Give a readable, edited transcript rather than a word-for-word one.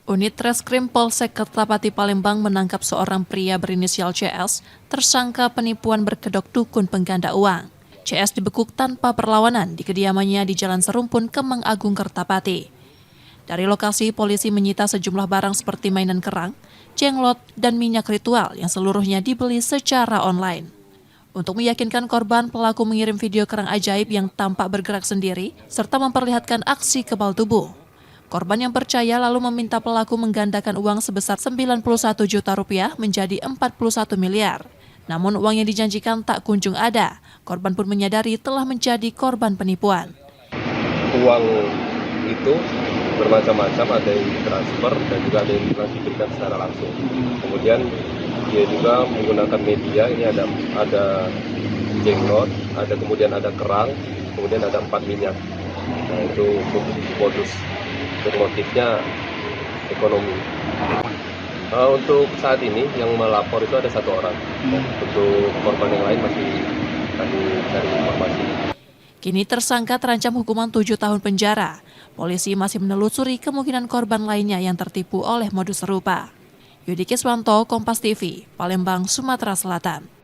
Unit Reskrim Polsek Kertapati Palembang menangkap seorang pria berinisial CS, tersangka penipuan berkedok dukun pengganda uang. CS dibekuk tanpa perlawanan di kediamannya di Jalan Serumpun, Kemang Agung, Kertapati. Dari lokasi, polisi menyita sejumlah barang seperti mainan kerang, jenglot, dan minyak ritual yang seluruhnya dibeli secara online. Untuk meyakinkan korban, pelaku mengirim video kerang ajaib yang tampak bergerak sendiri, serta memperlihatkan aksi kebal tubuh. Korban yang percaya lalu meminta pelaku menggandakan uang sebesar 91 juta rupiah menjadi 41 miliar. Namun uang yang dijanjikan tak kunjung ada. Korban pun menyadari telah menjadi korban penipuan. Uang itu bermacam-macam, ada yang ditransfer dan juga ada yang diberikan secara langsung. Kemudian dia juga menggunakan media, ini ada jenglot, kemudian ada kerang, kemudian ada 4 minyak. Nah, itu untuk modus dan motifnya ekonomi. Untuk saat ini yang melapor itu ada 1 orang. Untuk korban yang lain masih kami cari informasi. Kini tersangka terancam hukuman 7 tahun penjara. Polisi masih menelusuri kemungkinan korban lainnya yang tertipu oleh modus serupa. Yudi Kiswanto, Kompas TV, Palembang, Sumatera Selatan.